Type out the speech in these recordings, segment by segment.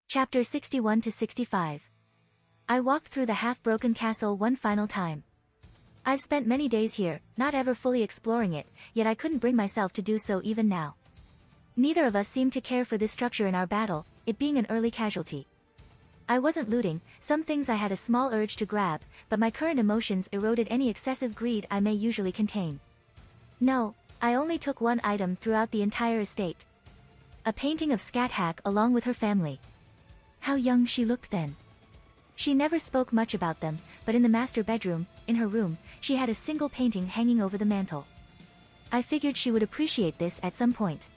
Chapter 61 to 65. I walked through the half-broken castle one final time. I've spent many days here, not ever fully exploring it, yet I couldn't bring myself to do so even now. Neither of us seemed to care for this structure in our battle, it being an early casualty. I wasn't looting, some things I had a small urge to grab, but my current emotions eroded any excessive greed I may usually contain. No, I only took one item throughout the entire estate. A painting of Scat Hack along with her family. How young she looked then. She never spoke much about them, but in the master bedroom, in her room, she had a single painting hanging over the mantel. I figured she would appreciate this at some point.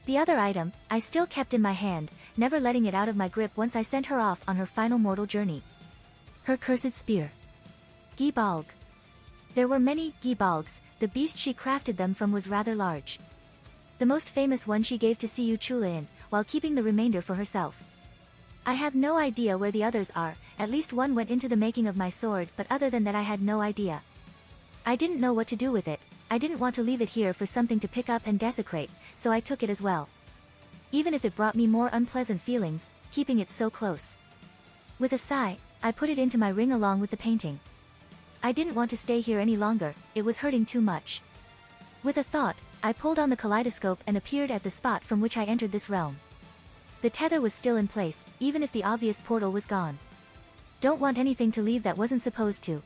The other item, I still kept in my hand, never letting it out of my grip once I sent her off on her final mortal journey. Her cursed spear. Gibalg. There were many Gibalgs, the beast she crafted them from was rather large. The most famous one she gave to Siyu Chula in, while keeping the remainder for herself. I have no idea where the others are, at least one went into the making of my sword, but other than that I had no idea. I didn't know what to do with it, I didn't want to leave it here for something to pick up and desecrate, so I took it as well. Even if it brought me more unpleasant feelings, keeping it so close. With a sigh, I put it into my ring along with the painting. I didn't want to stay here any longer, it was hurting too much. With a thought, I pulled on the kaleidoscope and appeared at the spot from which I entered this realm. The tether was still in place, even if the obvious portal was gone. Don't want anything to leave that wasn't supposed to.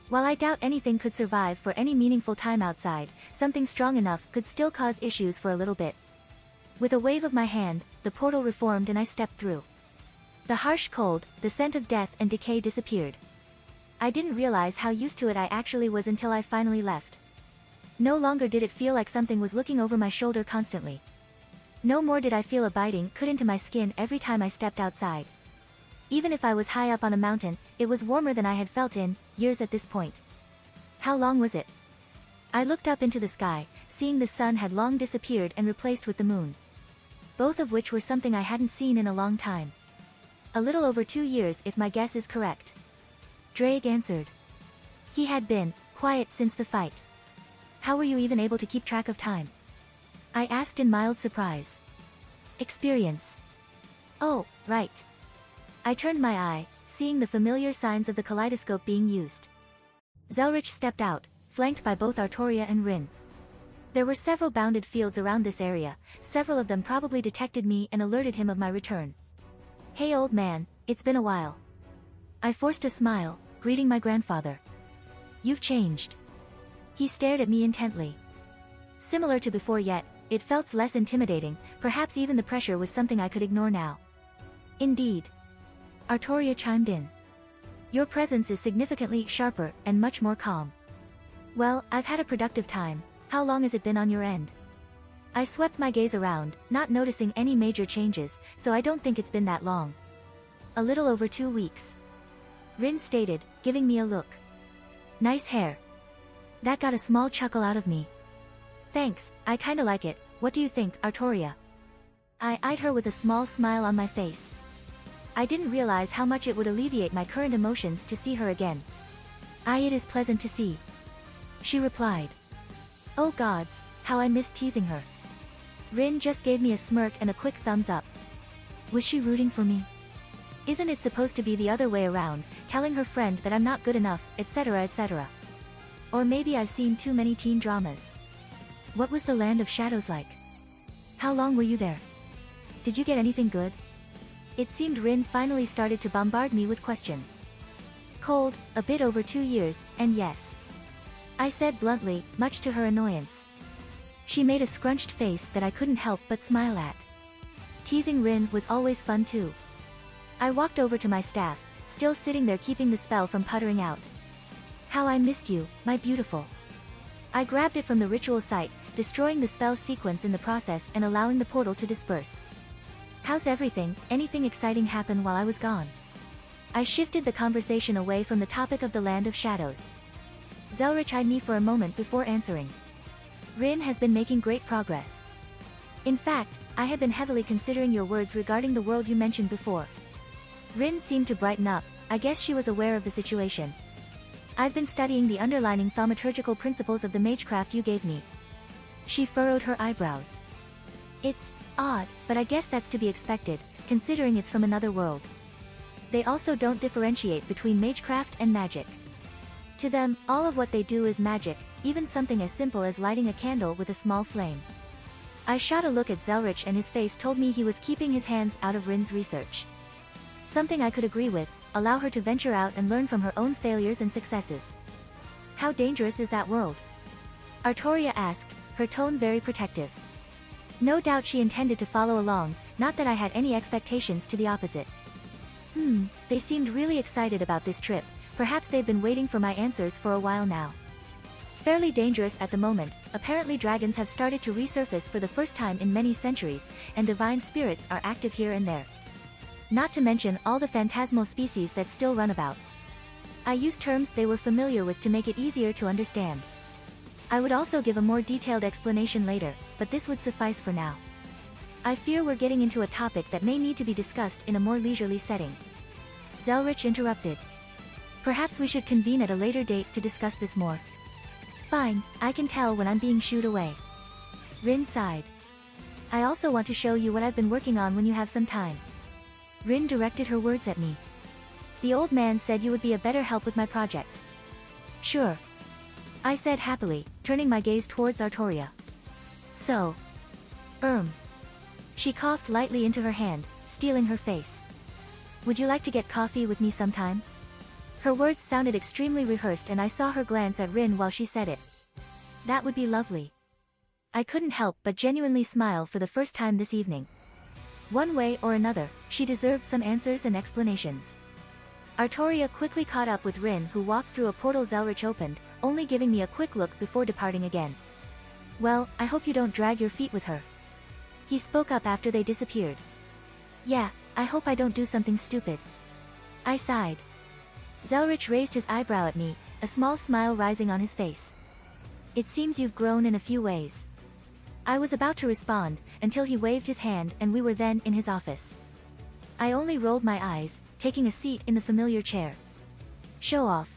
While I doubt anything could survive for any meaningful time outside, something strong enough could still cause issues for a little bit. With a wave of my hand, the portal reformed and I stepped through. The harsh cold, the scent of death and decay disappeared. I didn't realize how used to it I actually was until I finally left. No longer did it feel like something was looking over my shoulder constantly. No more did I feel a biting cut into my skin every time I stepped outside. Even if I was high up on a mountain, it was warmer than I had felt in years at this point. How long was it? I looked up into the sky, seeing the sun had long disappeared and replaced with the moon. Both of which were something I hadn't seen in a long time. A little over 2 years if my guess is correct. Drake answered. He had been quiet since the fight. How were you even able to keep track of time? I asked in mild surprise. Experience. Oh, right. I turned my eye, seeing the familiar signs of the kaleidoscope being used. Zelrich stepped out, flanked by both Artoria and Rin. There were several bounded fields around this area, several of them probably detected me and alerted him of my return. Hey old man, it's been a while. I forced a smile, greeting my grandfather. You've changed. He stared at me intently. Similar to before yet, it felt less intimidating, perhaps even the pressure was something I could ignore now. Indeed. Artoria chimed in. Your presence is significantly sharper and much more calm. Well, I've had a productive time, how long has it been on your end? I swept my gaze around, not noticing any major changes, so I don't think it's been that long. A little over 2 weeks. Rin stated, giving me a look. Nice hair. That got a small chuckle out of me. Thanks, I kinda like it, what do you think, Artoria? I eyed her with a small smile on my face. I didn't realize how much it would alleviate my current emotions to see her again. It is pleasant to see. She replied. Oh gods, how I miss teasing her. Rin just gave me a smirk and a quick thumbs up. Was she rooting for me? Isn't it supposed to be the other way around, telling her friend that I'm not good enough, etc. etc. Or maybe I've seen too many teen dramas. What was the Land of Shadows like? How long were you there? Did you get anything good? It seemed Rin finally started to bombard me with questions. Cold, a bit over 2 years, and yes. I said bluntly, much to her annoyance. She made a scrunched face that I couldn't help but smile at. Teasing Rin was always fun too. I walked over to my staff, still sitting there keeping the spell from puttering out. How I missed you, my beautiful. I grabbed it from the ritual site, destroying the spell sequence in the process and allowing the portal to disperse. How's everything? Anything exciting happen while I was gone? I shifted the conversation away from the topic of the Land of Shadows. Zelrich eyed me for a moment before answering. Rin has been making great progress. In fact, I had been heavily considering your words regarding the world you mentioned before. Rin seemed to brighten up, I guess she was aware of the situation. I've been studying the underlying thaumaturgical principles of the magecraft you gave me. She furrowed her eyebrows. It's odd, but I guess that's to be expected, considering it's from another world. They also don't differentiate between magecraft and magic. To them, all of what they do is magic, even something as simple as lighting a candle with a small flame. I shot a look at Zelrich and his face told me he was keeping his hands out of Rin's research. Something I could agree with, allow her to venture out and learn from her own failures and successes. How dangerous is that world? Artoria asked, her tone very protective. No doubt she intended to follow along, not that I had any expectations to the opposite. They seemed really excited about this trip, perhaps they've been waiting for my answers for a while now. Fairly dangerous at the moment, apparently dragons have started to resurface for the first time in many centuries, and divine spirits are active here and there. Not to mention all the phantasmal species that still run about. I used terms they were familiar with to make it easier to understand. I would also give a more detailed explanation later, but this would suffice for now. I fear we're getting into a topic that may need to be discussed in a more leisurely setting. Zelrich interrupted. Perhaps we should convene at a later date to discuss this more. Fine, I can tell when I'm being shooed away. Rin sighed. I also want to show you what I've been working on when you have some time. Rin directed her words at me. The old man said you would be a better help with my project. Sure. I said happily, turning my gaze towards Artoria. So. She coughed lightly into her hand, stealing her face. Would you like to get coffee with me sometime? Her words sounded extremely rehearsed and I saw her glance at Rin while she said it. That would be lovely. I couldn't help but genuinely smile for the first time this evening. One way or another, she deserved some answers and explanations. Artoria quickly caught up with Rin who walked through a portal Zelrich opened, only giving me a quick look before departing again. Well, I hope you don't drag your feet with her. He spoke up after they disappeared. Yeah, I hope I don't do something stupid. I sighed. Zelrich raised his eyebrow at me, a small smile rising on his face. It seems you've grown in a few ways. I was about to respond, until he waved his hand and we were then in his office. I only rolled my eyes, taking a seat in the familiar chair. Show off.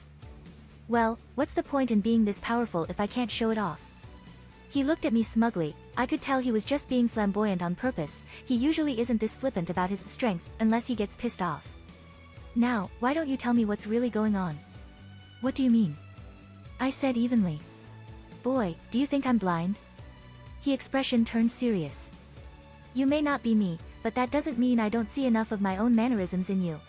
Well, what's the point in being this powerful if I can't show it off? He looked at me smugly, I could tell he was just being flamboyant on purpose, he usually isn't this flippant about his strength, unless he gets pissed off. Now, why don't you tell me what's really going on? What do you mean? I said evenly. Boy, do you think I'm blind? His expression turned serious. You may not be me, but that doesn't mean I don't see enough of my own mannerisms in you.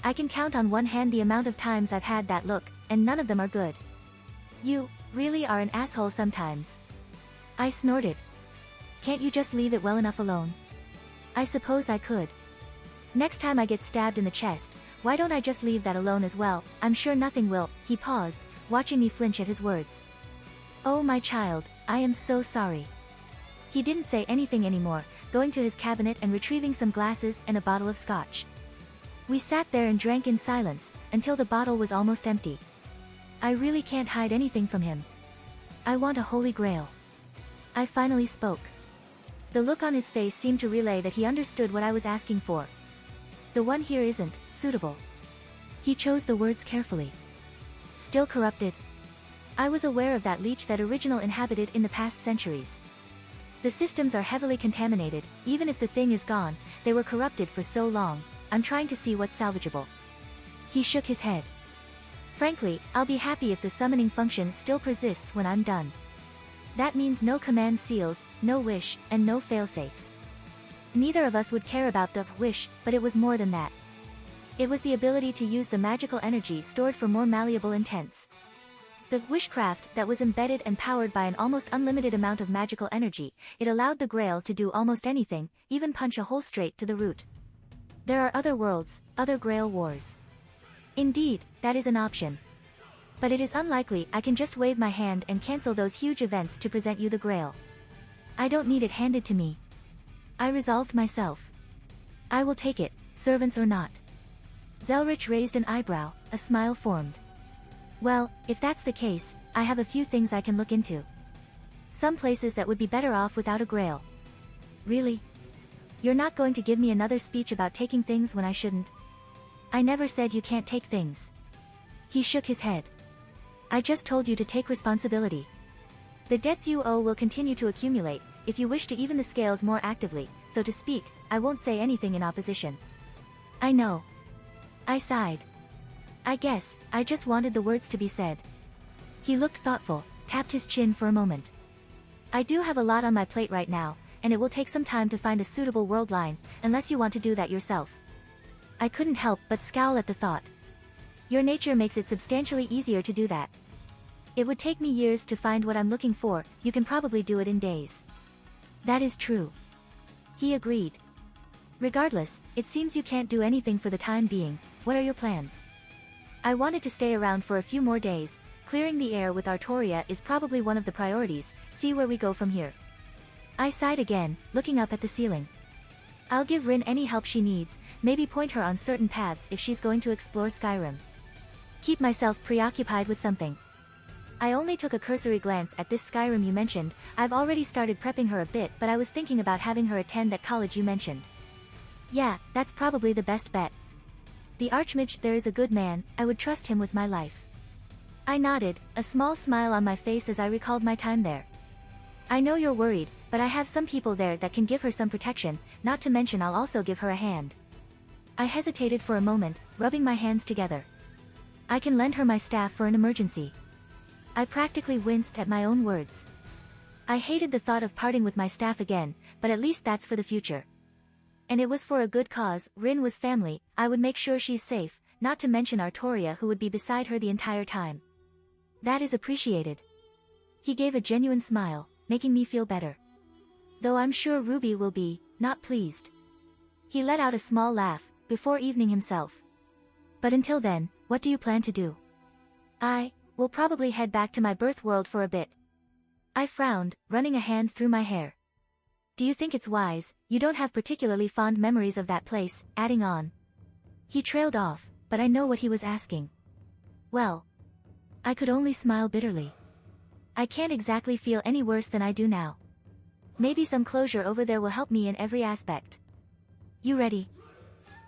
I can count on one hand the amount of times I've had that look, and none of them are good. You, really are an asshole sometimes. I snorted. Can't you just leave it well enough alone? I suppose I could. Next time I get stabbed in the chest, why don't I just leave that alone as well? I'm sure nothing will. He paused, watching me flinch at his words. Oh my child, I am so sorry. He didn't say anything anymore, going to his cabinet and retrieving some glasses and a bottle of scotch. We sat there and drank in silence, until the bottle was almost empty. I really can't hide anything from him. I want a holy grail. I finally spoke. The look on his face seemed to relay that he understood what I was asking for. The one here isn't suitable. He chose the words carefully. Still corrupted. I was aware of that leech that original inhabited in the past centuries. The systems are heavily contaminated, even if the thing is gone, they were corrupted for so long, I'm trying to see what's salvageable. He shook his head. Frankly, I'll be happy if the summoning function still persists when I'm done. That means no command seals, no wish, and no failsafes. Neither of us would care about the wish, but it was more than that. It was the ability to use the magical energy stored for more malleable intents. The wishcraft that was embedded and powered by an almost unlimited amount of magical energy, it allowed the Grail to do almost anything, even punch a hole straight to the root. There are other worlds, other Grail wars. Indeed, that is an option. But it is unlikely I can just wave my hand and cancel those huge events to present you the Grail. I don't need it handed to me. I resolved myself. I will take it, servants or not. Zelrich raised an eyebrow, a smile formed. Well, if that's the case, I have a few things I can look into. Some places that would be better off without a Grail. Really? You're not going to give me another speech about taking things when I shouldn't? I never said you can't take things. He shook his head. I just told you to take responsibility. The debts you owe will continue to accumulate, if you wish to even the scales more actively, so to speak, I won't say anything in opposition. I know. I sighed. I guess, I just wanted the words to be said. He looked thoughtful, tapped his chin for a moment. I do have a lot on my plate right now, and it will take some time to find a suitable world line, unless you want to do that yourself. I couldn't help but scowl at the thought. Your nature makes it substantially easier to do that. It would take me years to find what I'm looking for, you can probably do it in days. That is true. He agreed. Regardless, it seems you can't do anything for the time being. What are your plans? I wanted to stay around for a few more days. Clearing the air with Artoria is probably one of the priorities, see where we go from here. I sighed again, looking up at the ceiling. I'll give Rin any help she needs, maybe point her on certain paths if she's going to explore Skyrim. Keep myself preoccupied with something. I only took a cursory glance at this Skyrim you mentioned. I've already started prepping her a bit, but I was thinking about having her attend that college you mentioned. Yeah, that's probably the best bet. The Archmage there is a good man, I would trust him with my life. I nodded, a small smile on my face as I recalled my time there. I know you're worried, but I have some people there that can give her some protection, not to mention I'll also give her a hand. I hesitated for a moment, rubbing my hands together. I can lend her my staff for an emergency. I practically winced at my own words. I hated the thought of parting with my staff again, but at least that's for the future. And it was for a good cause. Rin was family, I would make sure she's safe, not to mention Artoria who would be beside her the entire time. That is appreciated. He gave a genuine smile, making me feel better. Though I'm sure Ruby will be, not pleased. He let out a small laugh, before evening himself. But until then, what do you plan to do? I will probably head back to my birth world for a bit. I frowned, running a hand through my hair. Do you think it's wise? You don't have particularly fond memories of that place, adding on. He trailed off, but I know what he was asking. Well, I could only smile bitterly. I can't exactly feel any worse than I do now. Maybe some closure over there will help me in every aspect. You ready?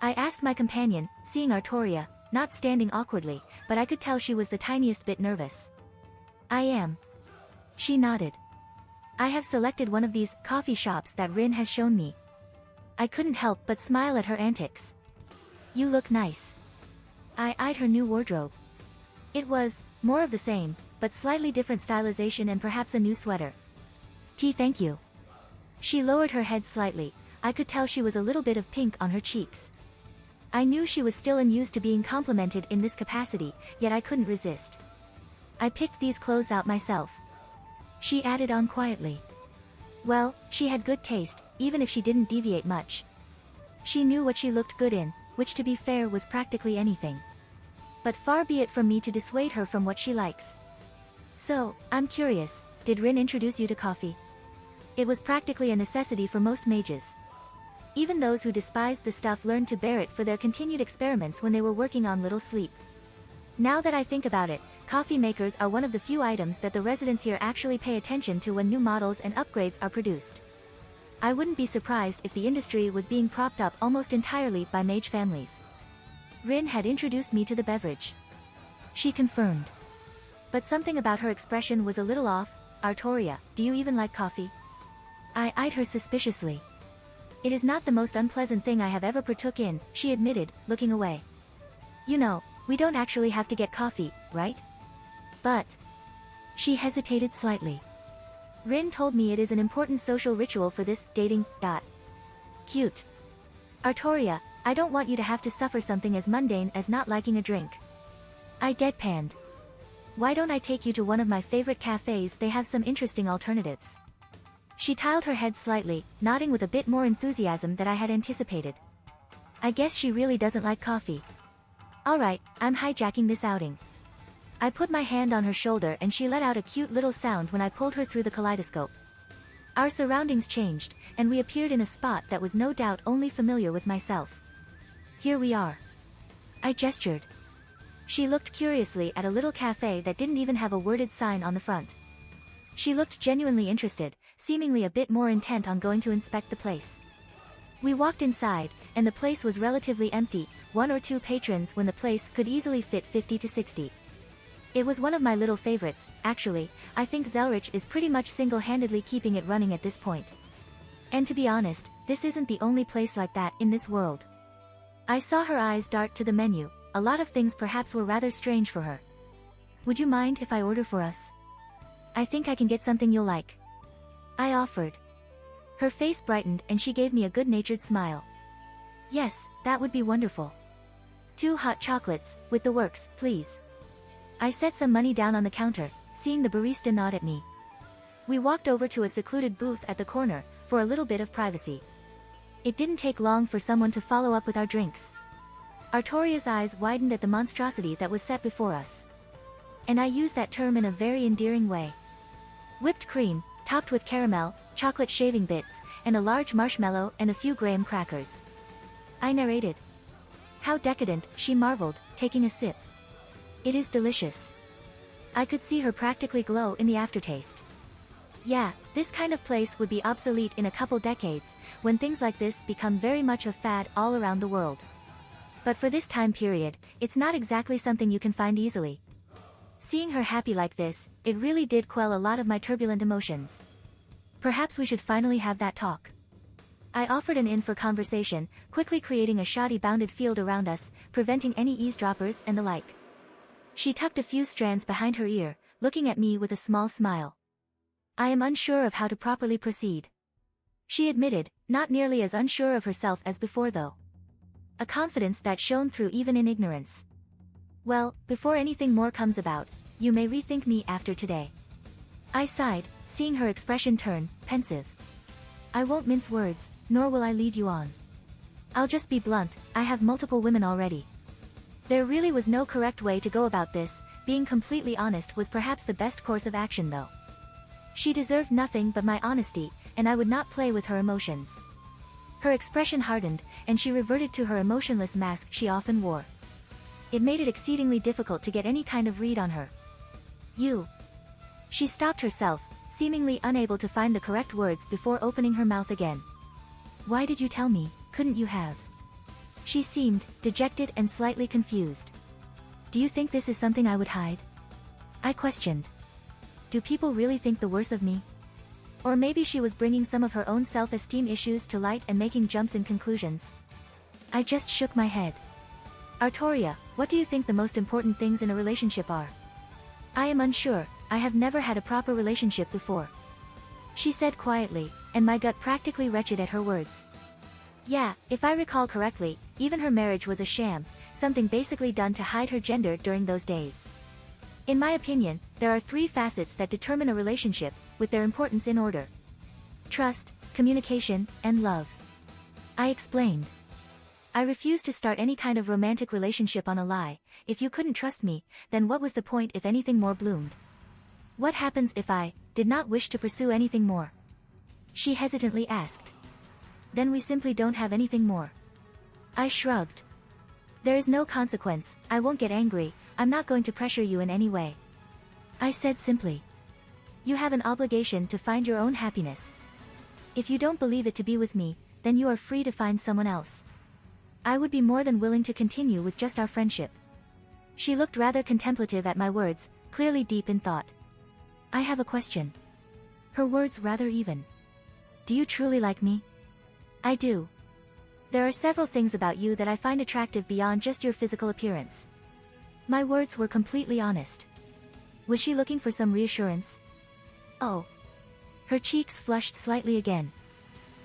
I asked my companion, seeing Artoria, not standing awkwardly, but I could tell she was the tiniest bit nervous. I am. She nodded. I have selected one of these coffee shops that Rin has shown me. I couldn't help but smile at her antics. You look nice. I eyed her new wardrobe. It was more of the same, but slightly different stylization and perhaps a new sweater. Thank you. She lowered her head slightly. I could tell she was a little bit of pink on her cheeks. I knew she was still unused to being complimented in this capacity, yet I couldn't resist. I picked these clothes out myself. She added on quietly. Well, she had good taste, even if she didn't deviate much. She knew what she looked good in, which to be fair was practically anything. But far be it from me to dissuade her from what she likes. So, I'm curious, did Rin introduce you to coffee? It was practically a necessity for most mages. Even those who despised the stuff learned to bear it for their continued experiments when they were working on Little Sleep. Now that I think about it, coffee makers are one of the few items that the residents here actually pay attention to when new models and upgrades are produced. I wouldn't be surprised if the industry was being propped up almost entirely by mage families. Rin had introduced me to the beverage. She confirmed. But something about her expression was a little off. Artoria, do you even like coffee? I eyed her suspiciously. It is not the most unpleasant thing I have ever partook in, she admitted, looking away. You know, we don't actually have to get coffee, right? But... She hesitated slightly. Rin told me it is an important social ritual for this dating. Cute. Artoria, I don't want you to have to suffer something as mundane as not liking a drink. I deadpanned. Why don't I take you to one of my favorite cafes? They have some interesting alternatives. She tiled her head slightly, nodding with a bit more enthusiasm than I had anticipated. I guess she really doesn't like coffee. Alright, I'm hijacking this outing. I put my hand on her shoulder and she let out a cute little sound when I pulled her through the kaleidoscope. Our surroundings changed, and we appeared in a spot that was no doubt only familiar with myself. Here we are. I gestured. She looked curiously at a little cafe that didn't even have a worded sign on the front. She looked genuinely interested, seemingly a bit more intent on going to inspect the place. We walked inside, and the place was relatively empty, 1 or 2 patrons when the place could easily fit 50 to 60. It was one of my little favorites. Actually, I think Zelrich is pretty much single-handedly keeping it running at this point. And to be honest, this isn't the only place like that in this world. I saw her eyes dart to the menu. A lot of things perhaps were rather strange for her. Would you mind if I order for us? I think I can get something you'll like. I offered. Her face brightened and she gave me a good-natured smile. Yes, that would be wonderful. 2 hot chocolates, with the works, please. I set some money down on the counter, seeing the barista nod at me. We walked over to a secluded booth at the corner, for a little bit of privacy. It didn't take long for someone to follow up with our drinks. Artoria's eyes widened at the monstrosity that was set before us. And I use that term in a very endearing way. Whipped cream, topped with caramel, chocolate shaving bits, and a large marshmallow and a few graham crackers. I narrated. How decadent, she marveled, taking a sip. It is delicious. I could see her practically glow in the aftertaste. Yeah, this kind of place would be obsolete in a couple decades, when things like this become very much a fad all around the world. But for this time period, it's not exactly something you can find easily. Seeing her happy like this, it really did quell a lot of my turbulent emotions. Perhaps we should finally have that talk. I offered an in for conversation, quickly creating a shoddy bounded field around us, preventing any eavesdroppers and the like. She tucked a few strands behind her ear, looking at me with a small smile. I am unsure of how to properly proceed. She admitted, not nearly as unsure of herself as before though. A confidence that shone through even in ignorance. Well, before anything more comes about, you may rethink me after today. I sighed, seeing her expression turn, pensive. I won't mince words, nor will I lead you on. I'll just be blunt, I have multiple women already. There really was no correct way to go about this, being completely honest was perhaps the best course of action though. She deserved nothing but my honesty, and I would not play with her emotions. Her expression hardened, and she reverted to her emotionless mask she often wore. It made it exceedingly difficult to get any kind of read on her. You. She stopped herself, seemingly unable to find the correct words before opening her mouth again. Why did you tell me, couldn't you have? She seemed dejected and slightly confused. Do you think this is something I would hide? I questioned. Do people really think the worse of me? Or maybe she was bringing some of her own self-esteem issues to light and making jumps in conclusions. I just shook my head. Artoria, what do you think the most important things in a relationship are? I am unsure, I have never had a proper relationship before. She said quietly, and my gut practically retched at her words. Yeah, if I recall correctly, even her marriage was a sham, something basically done to hide her gender during those days. In my opinion, there are 3 facets that determine a relationship, with their importance in order. Trust, communication, and love. I explained. I refused to start any kind of romantic relationship on a lie. If you couldn't trust me, then what was the point if anything more bloomed? What happens if I did not wish to pursue anything more? She hesitantly asked. Then we simply don't have anything more. I shrugged. There is no consequence, I won't get angry, I'm not going to pressure you in any way. I said simply. You have an obligation to find your own happiness. If you don't believe it to be with me, then you are free to find someone else. I would be more than willing to continue with just our friendship. She looked rather contemplative at my words, clearly deep in thought. I have a question. Her words rather even. Do you truly like me? I do. There are several things about you that I find attractive beyond just your physical appearance. My words were completely honest. Was she looking for some reassurance? Oh. Her cheeks flushed slightly again.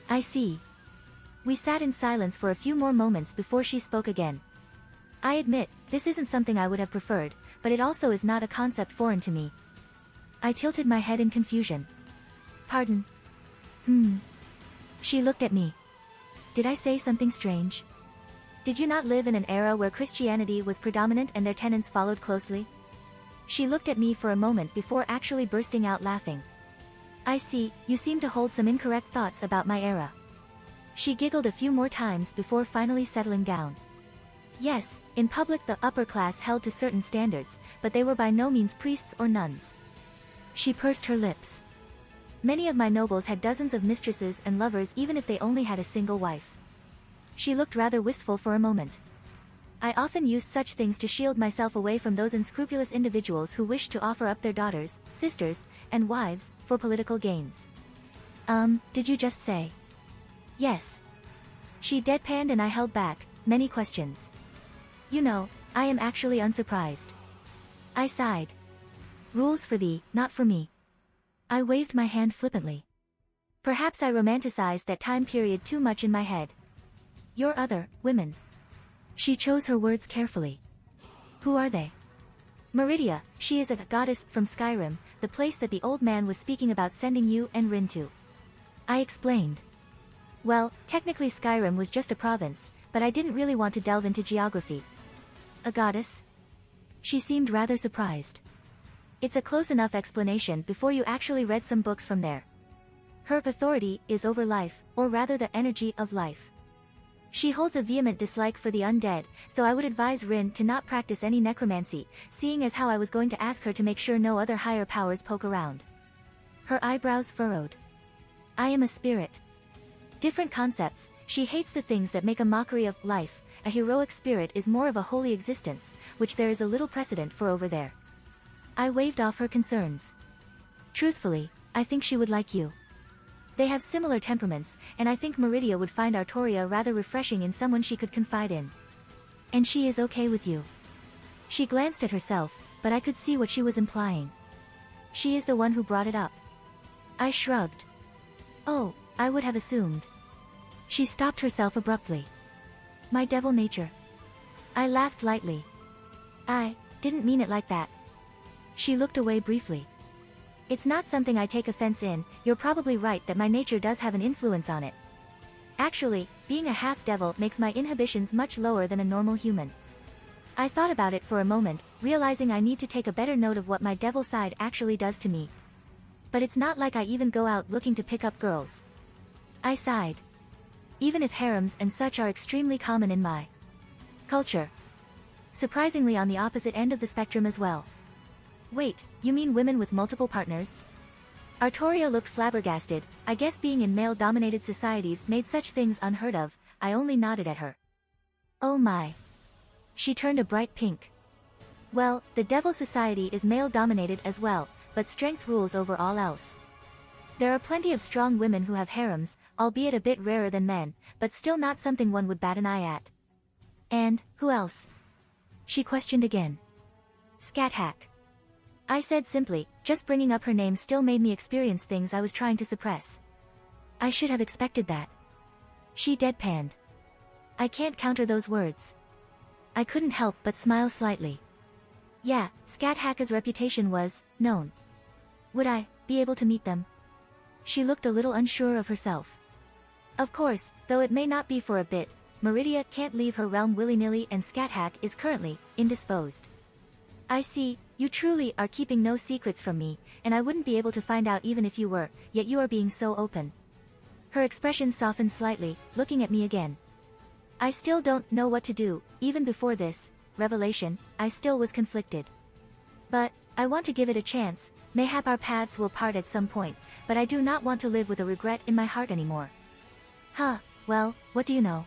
I see. We sat in silence for a few more moments before she spoke again. I admit, this isn't something I would have preferred, but it also is not a concept foreign to me. I tilted my head in confusion. Pardon? She looked at me. Did I say something strange? Did you not live in an era where Christianity was predominant and their tenets followed closely? She looked at me for a moment before actually bursting out laughing. I see, you seem to hold some incorrect thoughts about my era. She giggled a few more times before finally settling down. Yes, in public the upper class held to certain standards, but they were by no means priests or nuns. She pursed her lips. Many of my nobles had dozens of mistresses and lovers even if they only had a single wife. She looked rather wistful for a moment. I often used such things to shield myself away from those unscrupulous individuals who wished to offer up their daughters, sisters, and wives, for political gains. Did you just say? Yes. She deadpanned and I held back many questions. You know, I am actually unsurprised. I sighed. Rules for thee, not for me. I waved my hand flippantly. Perhaps I romanticized that time period too much in my head. Your other women. She chose her words carefully. Who are they? Meridia, she is a goddess from Skyrim, the place that the old man was speaking about sending you and Rin to. I explained. Well, technically Skyrim was just a province, but I didn't really want to delve into geography. A goddess? She seemed rather surprised. It's a close enough explanation before you actually read some books from there. Her authority is over life, or rather the energy of life. She holds a vehement dislike for the undead, so I would advise Rin to not practice any necromancy, seeing as how I was going to ask her to make sure no other higher powers poke around. Her eyebrows furrowed. I am a spirit. Different concepts. She hates the things that make a mockery of life. A heroic spirit is more of a holy existence, which there is a little precedent for over there. I waved off her concerns. Truthfully, I think she would like you. They have similar temperaments, and I think Meridia would find Artoria rather refreshing in someone she could confide in. And she is okay with you. She glanced at herself, but I could see what she was implying. She is the one who brought it up. I shrugged. Oh, I would have assumed. She stopped herself abruptly. My devil nature. I laughed lightly. I didn't mean it like that. She looked away briefly. It's not something I take offense in. You're probably right that my nature does have an influence on it. Actually, being a half-devil makes my inhibitions much lower than a normal human. I thought about it for a moment, realizing I need to take a better note of what my devil side actually does to me. But it's not like I even go out looking to pick up girls. I sighed. Even if harems and such are extremely common in my culture. Surprisingly on the opposite end of the spectrum as well. Wait, you mean women with multiple partners? Artoria looked flabbergasted. I guess being in male-dominated societies made such things unheard of. I only nodded at her. Oh my. She turned a bright pink. Well, the Devil Society is male-dominated as well, but strength rules over all else. There are plenty of strong women who have harems, albeit a bit rarer than men, but still not something one would bat an eye at. And, who else? She questioned again. Scat Hack. I said simply, just bringing up her name still made me experience things I was trying to suppress. I should have expected that. She deadpanned. I can't counter those words. I couldn't help but smile slightly. Yeah, Scat Hack's reputation was known. Would I be able to meet them? She looked a little unsure of herself. Of course, though it may not be for a bit. Meridia can't leave her realm willy-nilly and Scat Hack is currently indisposed. I see, you truly are keeping no secrets from me, and I wouldn't be able to find out even if you were, yet you are being so open. Her expression softened slightly, looking at me again. I still don't know what to do. Even before this revelation, I still was conflicted. But I want to give it a chance. Mayhap our paths will part at some point, but I do not want to live with a regret in my heart anymore. Huh, well, what do you know?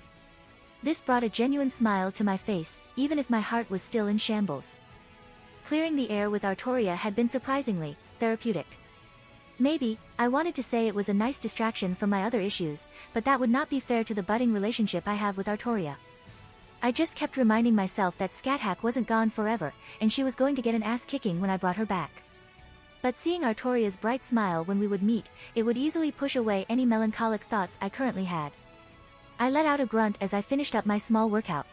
This brought a genuine smile to my face, even if my heart was still in shambles. Clearing the air with Artoria had been surprisingly therapeutic. Maybe, I wanted to say it was a nice distraction from my other issues, but that would not be fair to the budding relationship I have with Artoria. I just kept reminding myself that Scat Hack wasn't gone forever, and she was going to get an ass-kicking when I brought her back. But seeing Artoria's bright smile when we would meet, it would easily push away any melancholic thoughts I currently had. I let out a grunt as I finished up my small workout.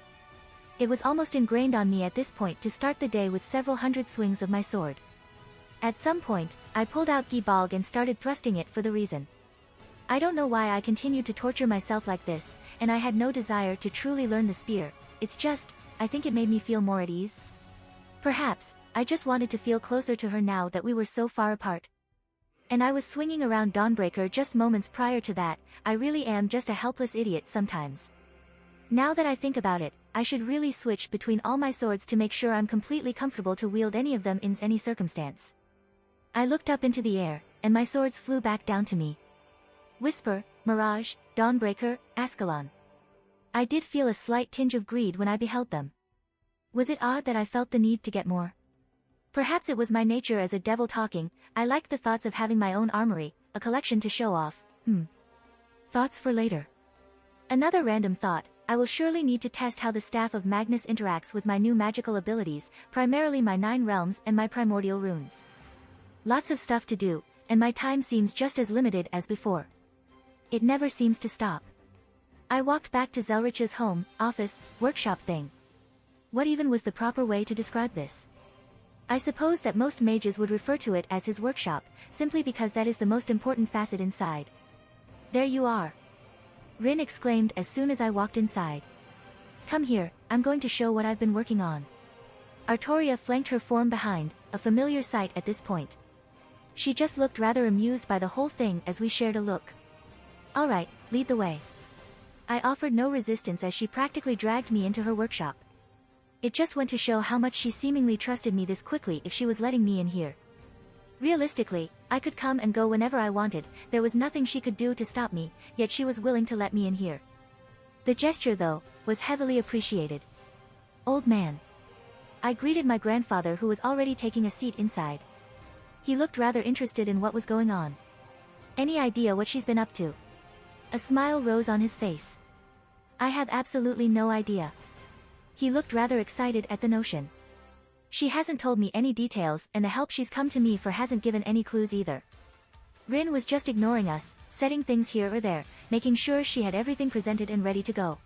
It was almost ingrained on me at this point to start the day with several hundred swings of my sword. At some point, I pulled out Gibalg and started thrusting it for the reason. I don't know why I continued to torture myself like this, and I had no desire to truly learn the spear. It's just, I think it made me feel more at ease. Perhaps, I just wanted to feel closer to her now that we were so far apart. And I was swinging around Dawnbreaker just moments prior to that. I really am just a helpless idiot sometimes. Now that I think about it, I should really switch between all my swords to make sure I'm completely comfortable to wield any of them in any circumstance. I looked up into the air, and my swords flew back down to me. Whisper, Mirage, Dawnbreaker, Ascalon. I did feel a slight tinge of greed when I beheld them. Was it odd that I felt the need to get more? Perhaps it was my nature as a devil talking. I liked the thoughts of having my own armory, a collection to show off. Thoughts for later. Another random thought, I will surely need to test how the staff of Magnus interacts with my new magical abilities, primarily my 9 realms and my primordial runes. Lots of stuff to do, and my time seems just as limited as before. It never seems to stop. I walked back to Zelrich's home, office, workshop thing. What even was the proper way to describe this? I suppose that most mages would refer to it as his workshop, simply because that is the most important facet inside. There you are. Rin exclaimed as soon as I walked inside. Come here, I'm going to show what I've been working on. Artoria flanked her form behind, a familiar sight at this point. She just looked rather amused by the whole thing as we shared a look. Alright, lead the way. I offered no resistance as she practically dragged me into her workshop. It just went to show how much she seemingly trusted me this quickly if she was letting me in here. Realistically, I could come and go whenever I wanted, there was nothing she could do to stop me, yet she was willing to let me in here. The gesture, though, was heavily appreciated. Old man. I greeted my grandfather who was already taking a seat inside. He looked rather interested in what was going on. Any idea what she's been up to? A smile rose on his face. I have absolutely no idea. He looked rather excited at the notion. She hasn't told me any details, and the help she's come to me for hasn't given any clues either. Rin was just ignoring us, setting things here or there, making sure she had everything presented and ready to go.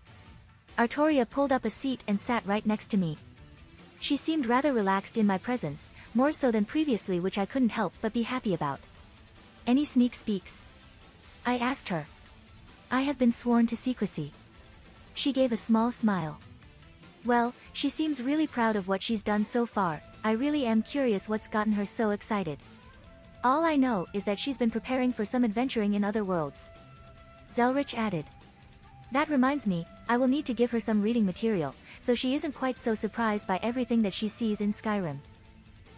Artoria pulled up a seat and sat right next to me. She seemed rather relaxed in my presence, more so than previously, which I couldn't help but be happy about. Any sneak speaks? I asked her. I have been sworn to secrecy. She gave a small smile. Well, she seems really proud of what she's done so far. I really am curious what's gotten her so excited. All I know is that she's been preparing for some adventuring in other worlds. Zelrich added. That reminds me, I will need to give her some reading material, so she isn't quite so surprised by everything that she sees in Skyrim.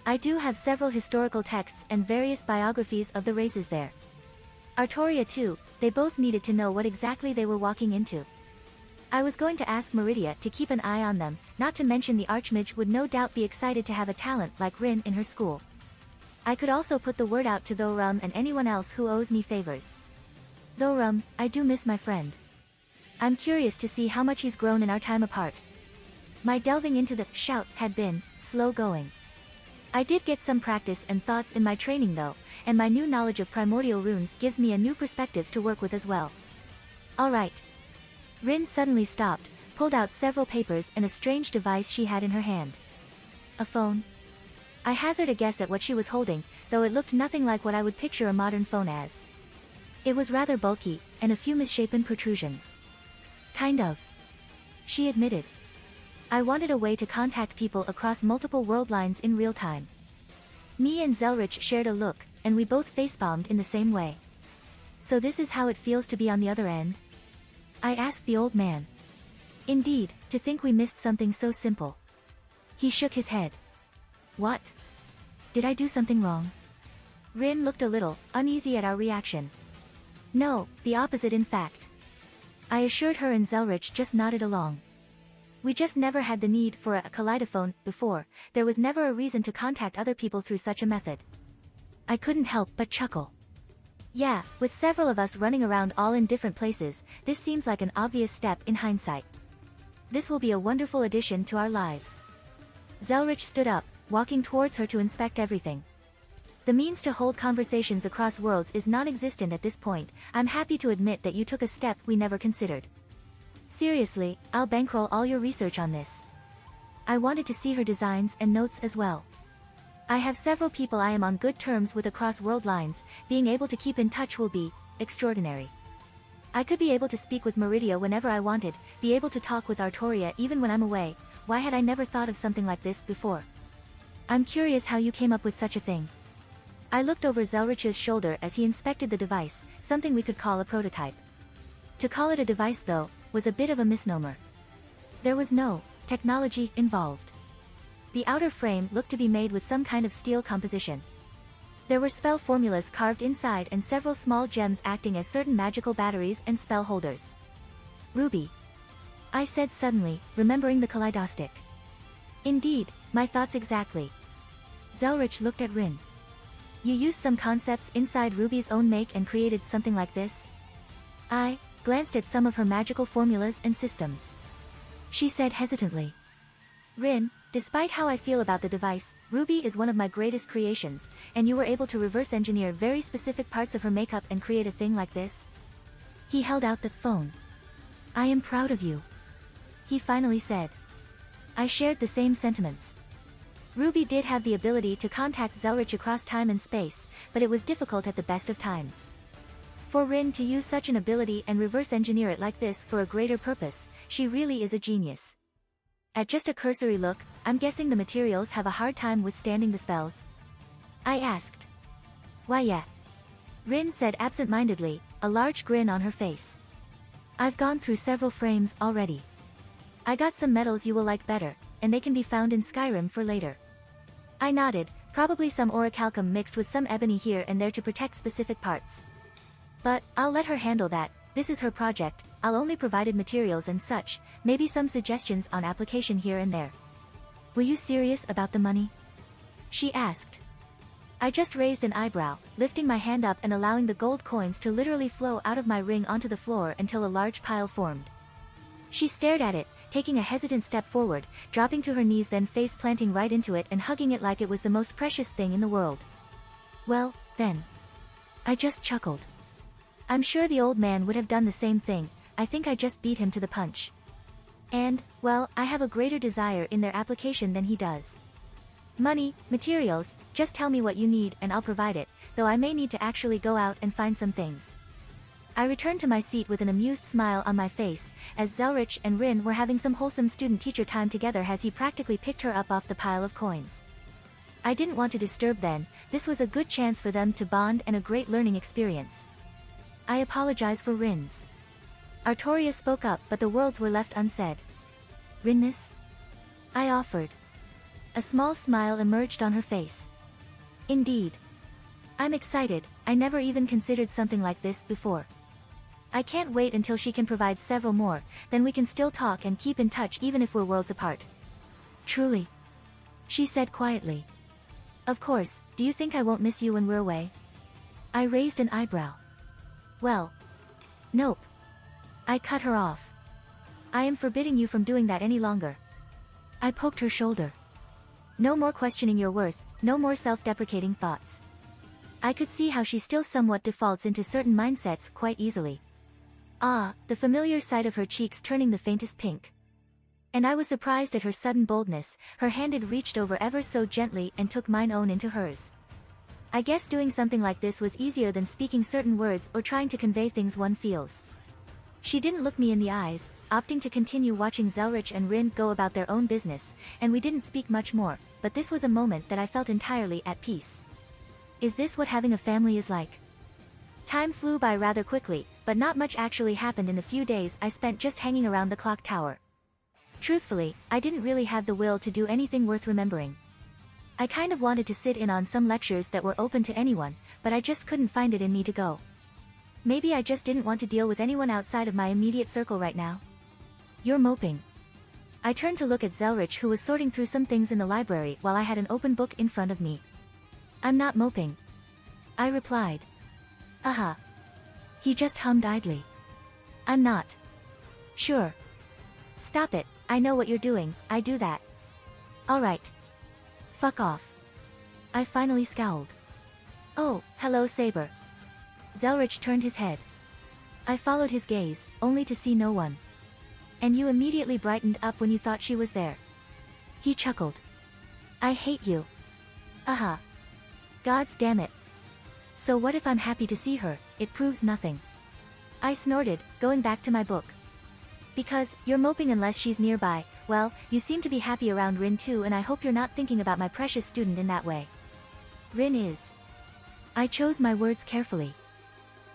I do have several historical texts and various biographies of the races there. Artoria too, they both needed to know what exactly they were walking into. I was going to ask Meridia to keep an eye on them, not to mention the Archmage would no doubt be excited to have a talent like Rin in her school. I could also put the word out to Thorum and anyone else who owes me favors. Thorum, I do miss my friend. I'm curious to see how much he's grown in our time apart. My delving into the shout had been slow going. I did get some practice and thoughts in my training though, and my new knowledge of primordial runes gives me a new perspective to work with as well. Alright. Rin suddenly stopped, pulled out several papers and a strange device she had in her hand. A phone? I hazarded a guess at what she was holding, though it looked nothing like what I would picture a modern phone as. It was rather bulky, and a few misshapen protrusions. Kind of. She admitted. I wanted a way to contact people across multiple world lines in real time. Me and Zelrich shared a look, and we both facepalmed in the same way. So this is how it feels to be on the other end? I asked the old man. Indeed, to think we missed something so simple. He shook his head. What? Did I do something wrong? Rin looked a little uneasy at our reaction. No, the opposite in fact. I assured her and Zelrich just nodded along. We just never had the need for a kaleidophone before, there was never a reason to contact other people through such a method. I couldn't help but chuckle. Yeah, with several of us running around all in different places, this seems like an obvious step in hindsight. This will be a wonderful addition to our lives. Zelrich stood up, walking towards her to inspect everything. The means to hold conversations across worlds is non-existent at this point. I'm happy to admit that you took a step we never considered. Seriously, I'll bankroll all your research on this. I wanted to see her designs and notes as well. I have several people I am on good terms with across world lines, being able to keep in touch will be extraordinary. I could be able to speak with Meridia whenever I wanted, be able to talk with Artoria even when I'm away. Why had I never thought of something like this before? I'm curious how you came up with such a thing. I looked over Zelrich's shoulder as he inspected the device, something we could call a prototype. To call it a device though, was a bit of a misnomer. There was no technology involved. The outer frame looked to be made with some kind of steel composition. There were spell formulas carved inside and several small gems acting as certain magical batteries and spell holders. Ruby. I said suddenly, remembering the Kaleidoscope. Indeed, my thoughts exactly. Zelrich looked at Rin. You used some concepts inside Ruby's own make and created something like this? I glanced at some of her magical formulas and systems. She said hesitantly. Rin, despite how I feel about the device, Ruby is one of my greatest creations, and you were able to reverse engineer very specific parts of her makeup and create a thing like this? He held out the phone. I am proud of you. He finally said. I shared the same sentiments. Ruby did have the ability to contact Zelrich across time and space, but it was difficult at the best of times. For Rin to use such an ability and reverse engineer it like this for a greater purpose, she really is a genius. At just a cursory look, I'm guessing the materials have a hard time withstanding the spells? I asked. Why yeah. Rin said absent-mindedly, a large grin on her face. I've gone through several frames already. I got some metals you will like better, and they can be found in Skyrim for later. I nodded, probably some orichalcum mixed with some ebony here and there to protect specific parts. But, I'll let her handle that, this is her project, I'll only provided materials and such, maybe some suggestions on application here and there. Were you serious about the money? She asked. I just raised an eyebrow, lifting my hand up and allowing the gold coins to literally flow out of my ring onto the floor until a large pile formed. She stared at it, taking a hesitant step forward, dropping to her knees then face planting right into it and hugging it like it was the most precious thing in the world. Well, then. I just chuckled. I'm sure the old man would have done the same thing, I think I just beat him to the punch. And, well, I have a greater desire in their application than he does. Money, materials, just tell me what you need and I'll provide it, though I may need to actually go out and find some things. I returned to my seat with an amused smile on my face, as Zelrich and Rin were having some wholesome student-teacher time together as he practically picked her up off the pile of coins. I didn't want to disturb them, this was a good chance for them to bond and a great learning experience. I apologize for Rin's. Artoria spoke up but the words were left unsaid. Rinnis? I offered. A small smile emerged on her face. Indeed. I'm excited, I never even considered something like this before. I can't wait until she can provide several more, then we can still talk and keep in touch even if we're worlds apart. Truly. She said quietly. Of course, do you think I won't miss you when we're away? I raised an eyebrow. Well. Nope. I cut her off. I am forbidding you from doing that any longer. I poked her shoulder. No more questioning your worth, no more self-deprecating thoughts. I could see how she still somewhat defaults into certain mindsets quite easily. Ah, the familiar sight of her cheeks turning the faintest pink. And I was surprised at her sudden boldness, her hand had reached over ever so gently and took mine own into hers. I guess doing something like this was easier than speaking certain words or trying to convey things one feels. She didn't look me in the eyes, opting to continue watching Zelrich and Rin go about their own business, and we didn't speak much more, but this was a moment that I felt entirely at peace. Is this what having a family is like? Time flew by rather quickly, but not much actually happened in the few days I spent just hanging around the clock tower. Truthfully, I didn't really have the will to do anything worth remembering. I kind of wanted to sit in on some lectures that were open to anyone, but I just couldn't find it in me to go. Maybe I just didn't want to deal with anyone outside of my immediate circle right now. You're moping. I turned to look at Zelrich who was sorting through some things in the library while I had an open book in front of me. I'm not moping. I replied. Aha. He just hummed idly. I'm not. Sure. Stop it, I know what you're doing, I do that. Alright. Fuck off. I finally scowled. Oh, hello Saber. Zelrich turned his head. I followed his gaze, only to see no one. And you immediately brightened up when you thought she was there. He chuckled. I hate you. Aha. Gods damn it. So what if I'm happy to see her, it proves nothing. I snorted, going back to my book. Because, you're moping unless she's nearby, well, you seem to be happy around Rin too and I hope you're not thinking about my precious student in that way. Rin is. I chose my words carefully.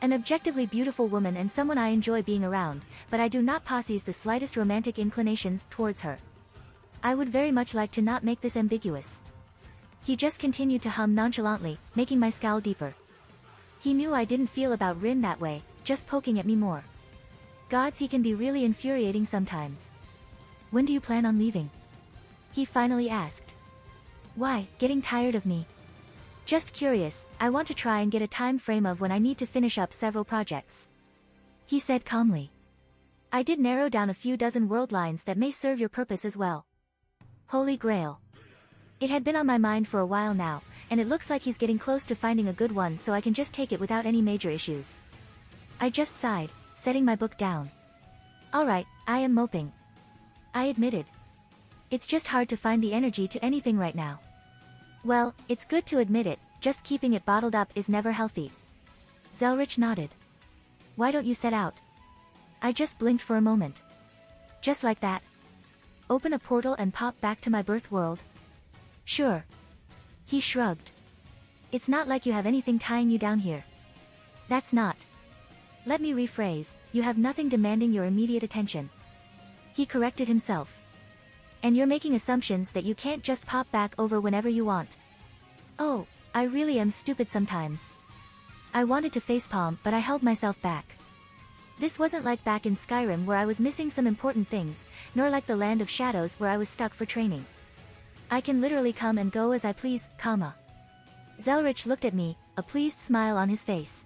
An objectively beautiful woman and someone I enjoy being around, but I do not possess the slightest romantic inclinations towards her. I would very much like to not make this ambiguous. He just continued to hum nonchalantly, making my scowl deeper. He knew I didn't feel about Rin that way, just poking at me more. Gods, he can be really infuriating sometimes. When do you plan on leaving? He finally asked. Why, getting tired of me? Just curious, I want to try and get a time frame of when I need to finish up several projects. He said calmly. I did narrow down a few dozen world lines that may serve your purpose as well. Holy Grail. It had been on my mind for a while now, and it looks like he's getting close to finding a good one, so I can just take it without any major issues. I just sighed, setting my book down. Alright, I am moping. I admitted. It's just hard to find the energy to anything right now. Well, it's good to admit it, just keeping it bottled up is never healthy. Zelrich nodded. Why don't you set out? I just blinked for a moment. Just like that. Open a portal and pop back to my birth world? Sure. He shrugged. It's not like you have anything tying you down here. That's not. Let me rephrase, you have nothing demanding your immediate attention. He corrected himself. And you're making assumptions that you can't just pop back over whenever you want. Oh, I really am stupid sometimes. I wanted to facepalm, but I held myself back. This wasn't like back in Skyrim where I was missing some important things, nor like the Land of Shadows where I was stuck for training. I can literally come and go as I please, comma. Zelrich looked at me, a pleased smile on his face.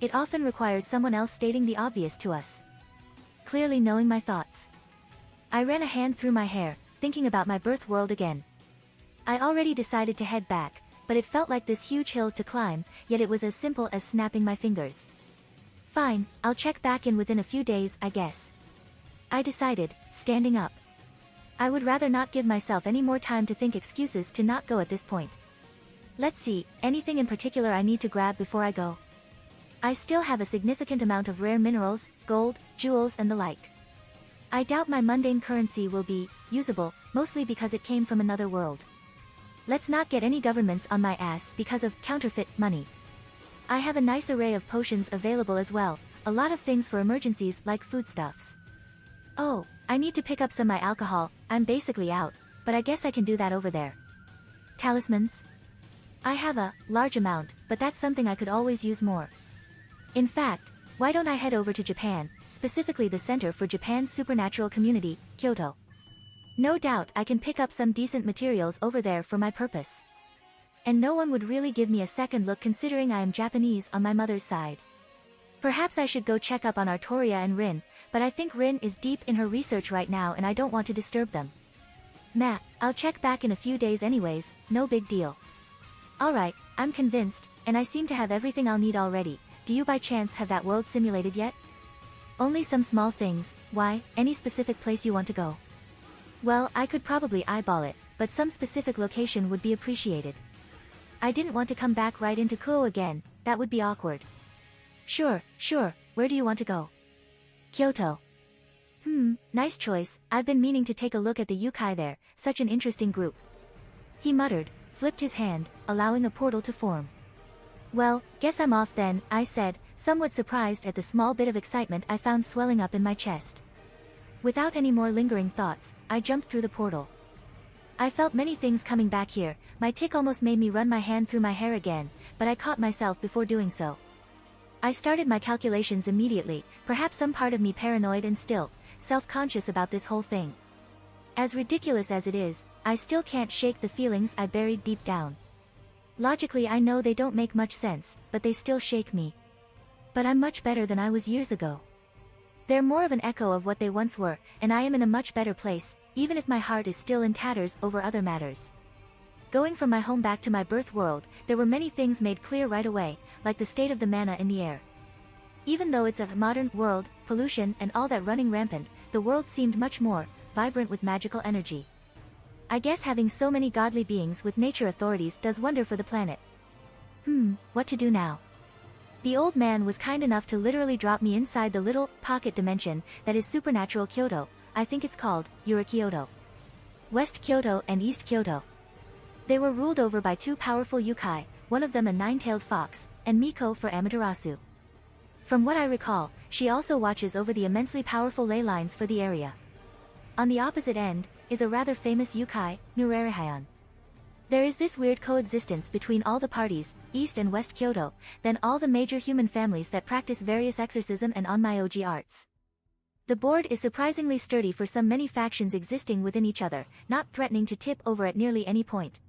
It often requires someone else stating the obvious to us. Clearly knowing my thoughts. I ran a hand through my hair, thinking about my birth world again. I already decided to head back, but it felt like this huge hill to climb, yet it was as simple as snapping my fingers. Fine, I'll check back in within a few days, I guess. I decided, standing up. I would rather not give myself any more time to think excuses to not go at this point. Let's see, anything in particular I need to grab before I go? I still have a significant amount of rare minerals, gold, jewels and the like. I doubt my mundane currency will be usable, mostly because it came from another world. Let's not get any governments on my ass because of counterfeit money. I have a nice array of potions available as well, a lot of things for emergencies like foodstuffs. Oh, I need to pick up some my alcohol, I'm basically out, but I guess I can do that over there. Talismans? I have a large amount, but that's something I could always use more. In fact, why don't I head over to Japan, specifically the Center for Japan's Supernatural Community, Kyoto. No doubt I can pick up some decent materials over there for my purpose. And no one would really give me a second look considering I am Japanese on my mother's side. Perhaps I should go check up on Artoria and Rin, but I think Rin is deep in her research right now and I don't want to disturb them. Nah, I'll check back in a few days anyways, no big deal. Alright, I'm convinced, and I seem to have everything I'll need already. Do you by chance have that world simulated yet? Only some small things. Why, any specific place you want to go? Well, I could probably eyeball it, but some specific location would be appreciated. I didn't want to come back right into Kuo again, that would be awkward. Sure, where do you want to go? Kyoto. Nice choice, I've been meaning to take a look at the yokai there, such an interesting group. He muttered, flipped his hand, allowing a portal to form. Well, guess I'm off then, I said, somewhat surprised at the small bit of excitement I found swelling up in my chest. Without any more lingering thoughts, I jumped through the portal. I felt many things coming back here, my tic almost made me run my hand through my hair again, but I caught myself before doing so. I started my calculations immediately, perhaps some part of me paranoid and still, self-conscious about this whole thing. As ridiculous as it is, I still can't shake the feelings I buried deep down. Logically I know they don't make much sense, but they still shake me. But I'm much better than I was years ago. They're more of an echo of what they once were, and I am in a much better place, even if my heart is still in tatters over other matters. Going from my home back to my birth world, there were many things made clear right away, like the state of the mana in the air. Even though it's a modern world, pollution and all that running rampant, the world seemed much more vibrant with magical energy. I guess having so many godly beings with nature authorities does wonder for the planet. What to do now? The old man was kind enough to literally drop me inside the little pocket dimension that is Supernatural Kyoto. I think it's called Kyoto. West Kyoto and East Kyoto. They were ruled over by two powerful yokai, one of them a nine-tailed fox, and Miko for Amaterasu. From what I recall, she also watches over the immensely powerful ley lines for the area. On the opposite end, is a rather famous yokai, Nurarihayan. There is this weird coexistence between all the parties, East and West Kyoto, then all the major human families that practice various exorcism and onmyoji arts. The board is surprisingly sturdy for some many factions existing within each other, not threatening to tip over at nearly any point.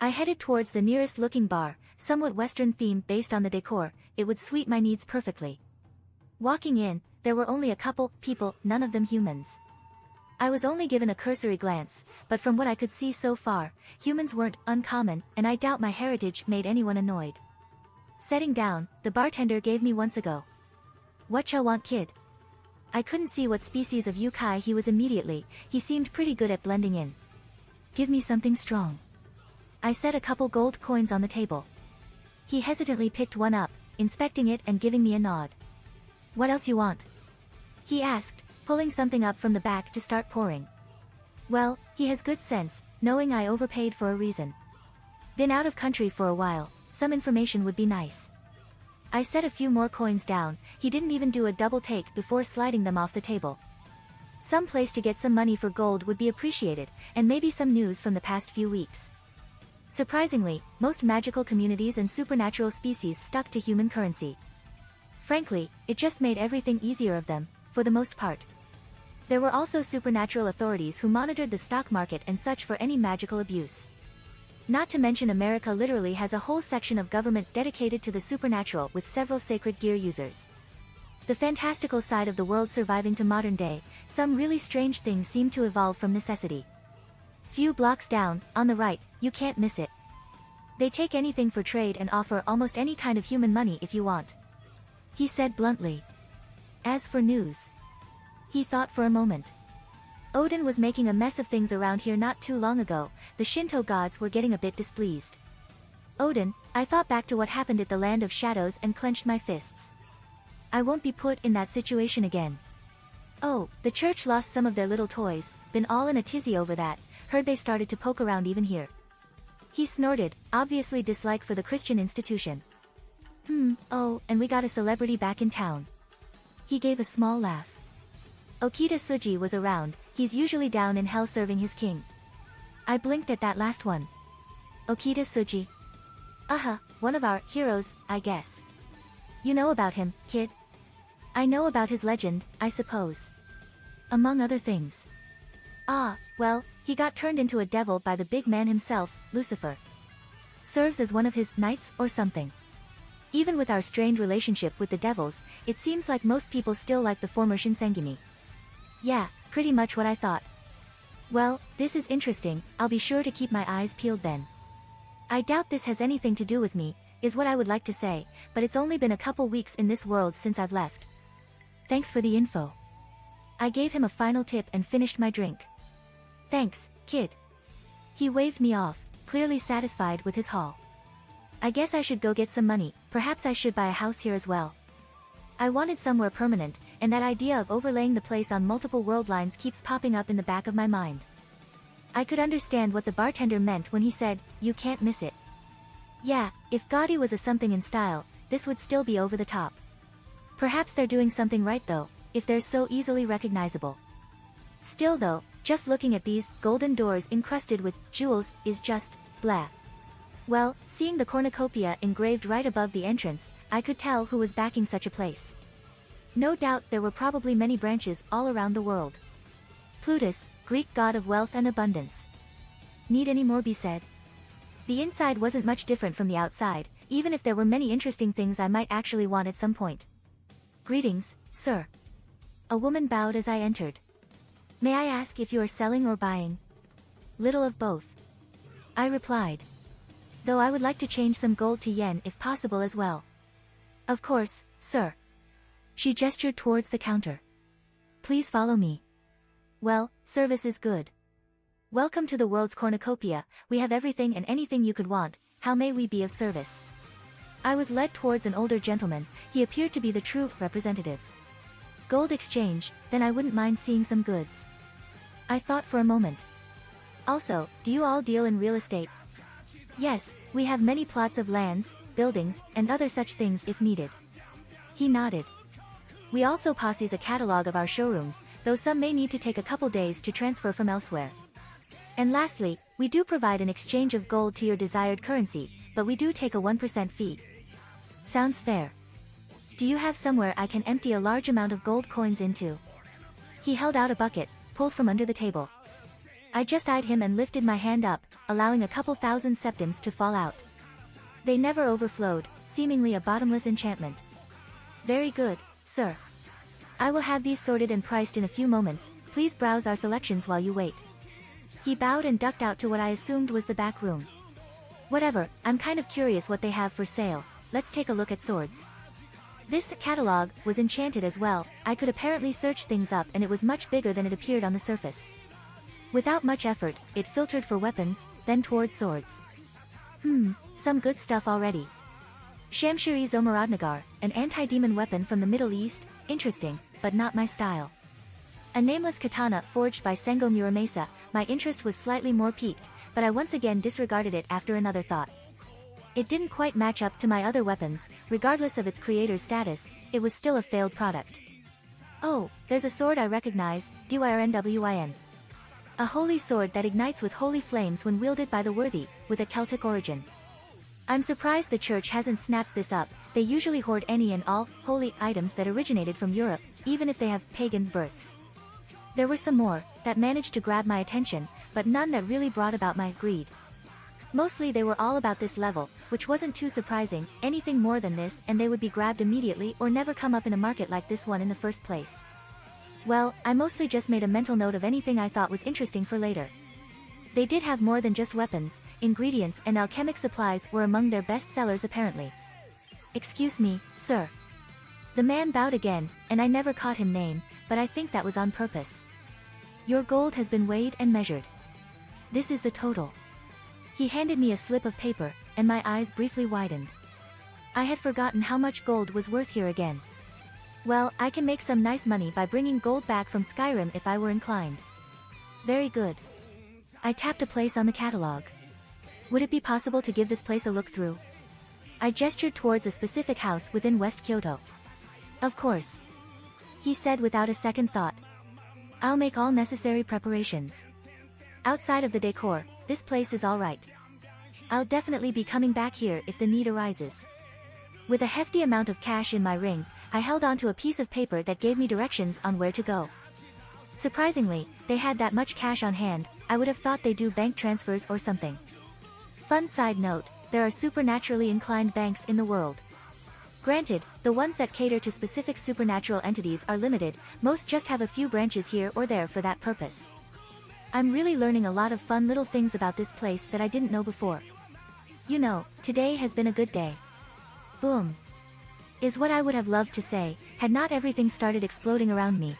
I headed towards the nearest looking bar, somewhat Western themed based on the decor. It would suit my needs perfectly. Walking in, there were only a couple people, none of them humans. I was only given a cursory glance, but from what I could see so far, humans weren't uncommon, and I doubt my heritage made anyone annoyed. Setting down, the bartender gave me once ago. "What ya want, kid?" I couldn't see what species of yokai he was immediately. He seemed pretty good at blending in. "Give me something strong." I set a couple gold coins on the table. He hesitantly picked one up, inspecting it and giving me a nod. "What else you want?" he asked, pulling something up from the back to start pouring. Well, he has good sense, knowing I overpaid for a reason. Been out of country for a while, some information would be nice. I set a few more coins down. He didn't even do a double take before sliding them off the table. Some place to get some money for gold would be appreciated, and maybe some news from the past few weeks. Surprisingly, most magical communities and supernatural species stuck to human currency. Frankly, it just made everything easier of them, for the most part. There were also supernatural authorities who monitored the stock market and such for any magical abuse. Not to mention America literally has a whole section of government dedicated to the supernatural with several sacred gear users. The fantastical side of the world surviving to modern day, some really strange things seem to evolve from necessity. Few blocks down, on the right, you can't miss it. They take anything for trade and offer almost any kind of human money if you want. He said bluntly. As for news. He thought for a moment. Odin was making a mess of things around here not too long ago. The Shinto gods were getting a bit displeased. Odin, I thought back to what happened at the Land of Shadows and clenched my fists. I won't be put in that situation again. Oh, the church lost some of their little toys, been all in a tizzy over that, heard they started to poke around even here. He snorted, obviously dislike for the Christian institution. Oh, and we got a celebrity back in town. He gave a small laugh. Okita Tsuji was around. He's usually down in hell serving his king. I blinked at that last one. Okita Tsuji? One of our heroes, I guess. You know about him, kid? I know about his legend, I suppose. Among other things. Well, he got turned into a devil by the big man himself, Lucifer. Serves as one of his knights or something. Even with our strained relationship with the devils, it seems like most people still like the former Shinsengumi. Yeah, pretty much what I thought. Well, this is interesting. I'll be sure to keep my eyes peeled then. I doubt this has anything to do with me, is what I would like to say, but it's only been a couple weeks in this world since I've left. Thanks for the info. I gave him a final tip and finished my drink. Thanks, kid. He waved me off, clearly satisfied with his haul. I guess I should go get some money. Perhaps I should buy a house here as well. I wanted somewhere permanent, and that idea of overlaying the place on multiple world lines keeps popping up in the back of my mind. I could understand what the bartender meant when he said, "You can't miss it." Yeah, if Gaudi was a something in style, this would still be over the top. Perhaps they're doing something right though, if they're so easily recognizable. Still though, just looking at these golden doors encrusted with jewels is just blah. Well, seeing the cornucopia engraved right above the entrance, I could tell who was backing such a place. No doubt there were probably many branches all around the world. Plutus, Greek god of wealth and abundance. Need any more be said? The inside wasn't much different from the outside, even if there were many interesting things I might actually want at some point. Greetings, sir. A woman bowed as I entered. May I ask if you are selling or buying? Little of both. I replied. Though I would like to change some gold to yen if possible as well. Of course, sir. She gestured towards the counter. Please follow me. Well, service is good. Welcome to the world's cornucopia. We have everything and anything you could want. How may we be of service? I was led towards an older gentleman. He appeared to be the true representative. Gold exchange, then I wouldn't mind seeing some goods. I thought for a moment. Also, do you all deal in real estate? Yes, we have many plots of lands, buildings, and other such things if needed. He nodded. We also possess a catalog of our showrooms, though some may need to take a couple days to transfer from elsewhere. And lastly, we do provide an exchange of gold to your desired currency, but we do take a 1% fee. Sounds fair. Do you have somewhere I can empty a large amount of gold coins into? He held out a bucket, pulled from under the table. I just eyed him and lifted my hand up, allowing a couple thousand septims to fall out. They never overflowed, seemingly a bottomless enchantment. Very good, sir. I will have these sorted and priced in a few moments, please browse our selections while you wait. He bowed and ducked out to what I assumed was the back room. Whatever, I'm kind of curious what they have for sale, let's take a look at swords. This catalog was enchanted as well. I could apparently search things up and it was much bigger than it appeared on the surface. Without much effort, it filtered for weapons, then towards swords. Some good stuff already. Shamshiri Zomarodnagar, an anti-demon weapon from the Middle East, interesting, but not my style. A nameless katana forged by Sengo Muramasa, my interest was slightly more piqued, but I once again disregarded it after another thought. It didn't quite match up to my other weapons, regardless of its creator's status, it was still a failed product. Oh, there's a sword I recognize, Dyrnwyn. A holy sword that ignites with holy flames when wielded by the worthy, with a Celtic origin. I'm surprised the church hasn't snapped this up, they usually hoard any and all holy items that originated from Europe, even if they have pagan births. There were some more, that managed to grab my attention, but none that really brought about my greed. Mostly they were all about this level, which wasn't too surprising, anything more than this and they would be grabbed immediately or never come up in a market like this one in the first place. Well, I mostly just made a mental note of anything I thought was interesting for later. They did have more than just weapons, ingredients and alchemic supplies were among their best sellers apparently. Excuse me, sir. The man bowed again, and I never caught him name, but I think that was on purpose. Your gold has been weighed and measured. This is the total. He handed me a slip of paper, and my eyes briefly widened. I had forgotten how much gold was worth here again. Well, I can make some nice money by bringing gold back from Skyrim if I were inclined. Very good. I tapped a place on the catalog. Would it be possible to give this place a look through? I gestured towards a specific house within West Kyoto. Of course. He said without a second thought. I'll make all necessary preparations. Outside of the decor, this place is alright. I'll definitely be coming back here if the need arises. With a hefty amount of cash in my ring, I held onto a piece of paper that gave me directions on where to go. Surprisingly, they had that much cash on hand, I would have thought they do bank transfers or something. Fun side note, there are supernaturally inclined banks in the world. Granted, the ones that cater to specific supernatural entities are limited, most just have a few branches here or there for that purpose. I'm really learning a lot of fun little things about this place that I didn't know before. You know, today has been a good day. Boom. Is what I would have loved to say, had not everything started exploding around me.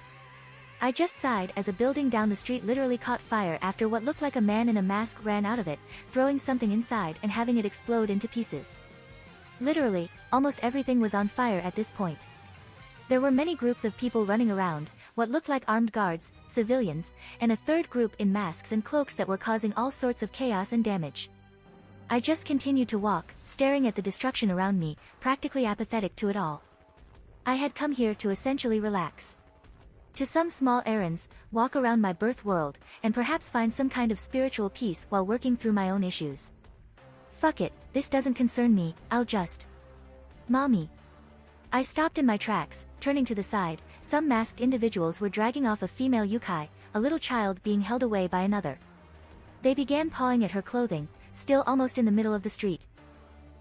I just sighed as a building down the street literally caught fire after what looked like a man in a mask ran out of it, throwing something inside and having it explode into pieces. Literally, almost everything was on fire at this point. There were many groups of people running around, what looked like armed guards, civilians, and a third group in masks and cloaks that were causing all sorts of chaos and damage. I just continued to walk, staring at the destruction around me, practically apathetic to it all. I had come here to essentially relax. To some small errands, walk around my birth world, and perhaps find some kind of spiritual peace while working through my own issues. Fuck it, this doesn't concern me, I'll just... Mommy. I stopped in my tracks, turning to the side, some masked individuals were dragging off a female yokai, a little child being held away by another. They began pawing at her clothing, still almost in the middle of the street.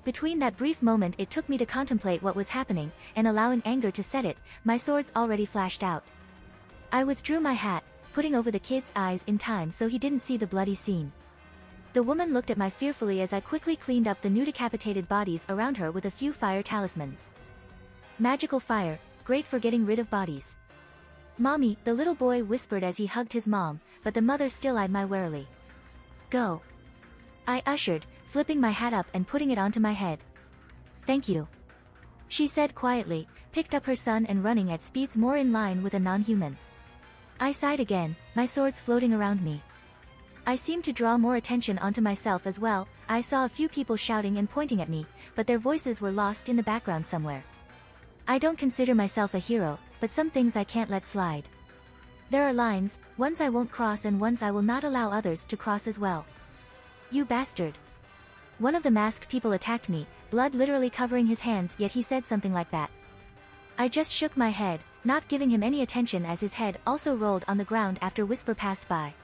Between that brief moment it took me to contemplate what was happening, and allowing anger to set it, my swords already flashed out. I withdrew my hat, putting over the kid's eyes in time so he didn't see the bloody scene. The woman looked at me fearfully as I quickly cleaned up the new decapitated bodies around her with a few fire talismans. Magical fire, great for getting rid of bodies. Mommy, the little boy whispered as he hugged his mom, but the mother still eyed me warily. Go. I ushered, flipping my hat up and putting it onto my head. Thank you. She said quietly, picked up her son and running at speeds more in line with a non-human. I sighed again, my swords floating around me. I seemed to draw more attention onto myself as well. I saw a few people shouting and pointing at me, but their voices were lost in the background somewhere. I don't consider myself a hero, but some things I can't let slide. There are lines, ones I won't cross and ones I will not allow others to cross as well. You bastard. One of the masked people attacked me, blood literally covering his hands, yet he said something like that. I just shook my head, not giving him any attention as his head also rolled on the ground after Whisper passed by.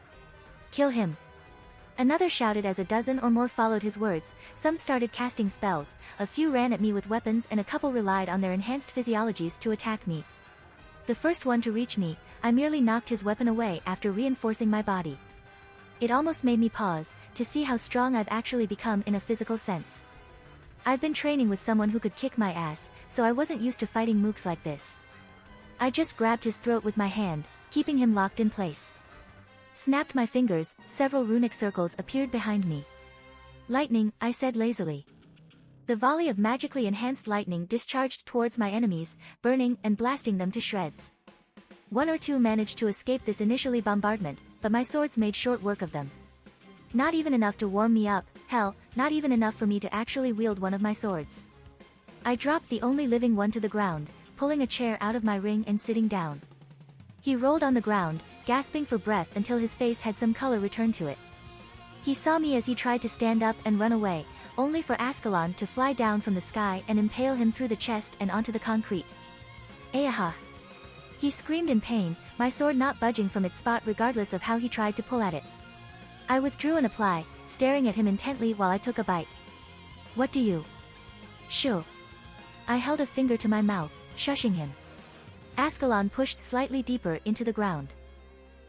Kill him. Another shouted as a dozen or more followed his words. Some started casting spells, a few ran at me with weapons, and a couple relied on their enhanced physiologies to attack me. The first one to reach me, I merely knocked his weapon away after reinforcing my body. It almost made me pause, to see how strong I've actually become in a physical sense. I've been training with someone who could kick my ass, so I wasn't used to fighting mooks like this. I just grabbed his throat with my hand, keeping him locked in place. Snapped my fingers, several runic circles appeared behind me. Lightning, I said lazily. The volley of magically enhanced lightning discharged towards my enemies, burning and blasting them to shreds. One or two managed to escape this initially bombardment, but my swords made short work of them. Not even enough to warm me up, hell, not even enough for me to actually wield one of my swords. I dropped the only living one to the ground, pulling a chair out of my ring and sitting down. He rolled on the ground, gasping for breath until his face had some color return to it. He saw me as he tried to stand up and run away, only for Ascalon to fly down from the sky and impale him through the chest and onto the concrete. Ayaha! He screamed in pain, my sword not budging from its spot regardless of how he tried to pull at it. I withdrew an apply, staring at him intently while I took a bite. What do you? Shoo. I held a finger to my mouth, shushing him. Ascalon pushed slightly deeper into the ground.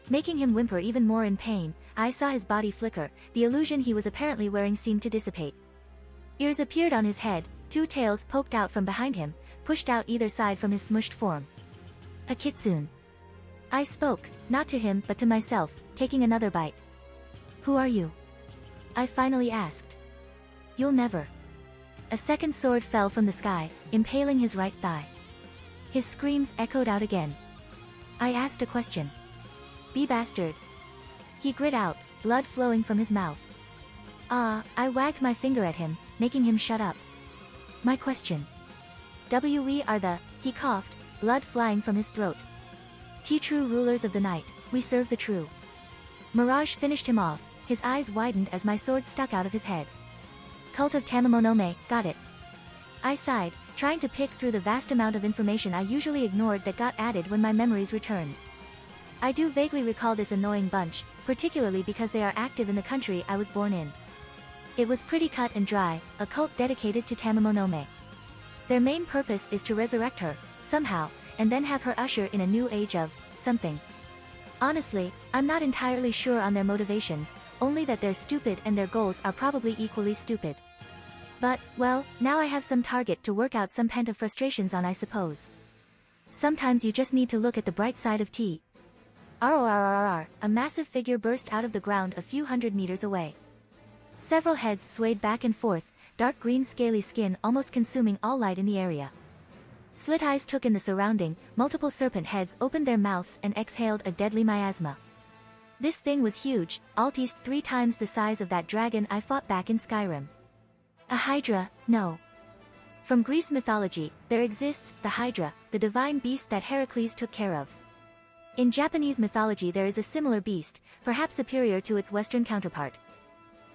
Making him whimper even more in pain, I saw his body flicker, the illusion he was apparently wearing seemed to dissipate. Ears appeared on his head, two tails poked out from behind him, pushed out either side from his smushed form. A kitsune. I spoke, not to him but to myself, taking another bite. Who are you? I finally asked. You'll never. A second sword fell from the sky, impaling his right thigh. His screams echoed out again. I asked a question. Be bastard. He grit out, blood flowing from his mouth. I wagged my finger at him, making him shut up. My question. We are the, he coughed, blood flying from his throat. True rulers of the night, we serve the true. Mirage finished him off, his eyes widened as my sword stuck out of his head. Cult of Tamamonome, got it. I sighed, trying to pick through the vast amount of information I usually ignored that got added when my memories returned. I do vaguely recall this annoying bunch, particularly because they are active in the country I was born in. It was pretty cut and dry, a cult dedicated to Tamamonome. Their main purpose is to resurrect her, somehow, and then have her usher in a new age of something. Honestly, I'm not entirely sure on their motivations, only that they're stupid and their goals are probably equally stupid. But, well, now I have some target to work out some pent of frustrations on, I suppose. Sometimes you just need to look at the bright side of tea. RORRR, a massive figure burst out of the ground a few hundred meters away. Several heads swayed back and forth, dark green scaly skin almost consuming all light in the area. Slit eyes took in the surrounding, multiple serpent heads opened their mouths and exhaled a deadly miasma. This thing was huge, at least 3 times the size of that dragon I fought back in Skyrim. A hydra, no. From Greece mythology, there exists the Hydra, the divine beast that Heracles took care of. In Japanese mythology there is a similar beast, perhaps superior to its Western counterpart.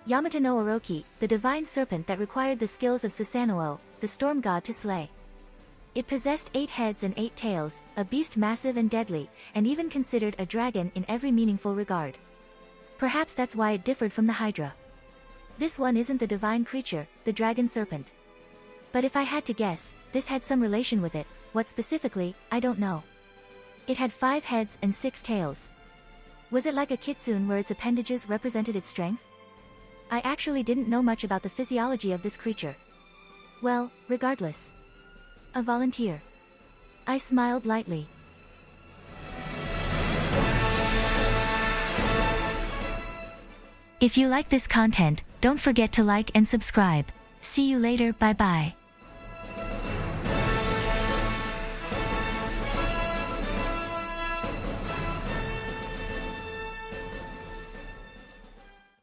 Yamata no Orochi, the divine serpent that required the skills of Susanoo, the storm god to slay. It possessed 8 heads and 8 tails, a beast massive and deadly, and even considered a dragon in every meaningful regard. Perhaps that's why it differed from the Hydra. This one isn't the divine creature, the dragon serpent. But if I had to guess, this had some relation with it, what specifically, I don't know. It had 5 heads and 6 tails. Was it like a kitsune where its appendages represented its strength? I actually didn't know much about the physiology of this creature. Well, regardless. A volunteer. I smiled lightly. If you like this content, don't forget to like and subscribe. See you later, bye bye.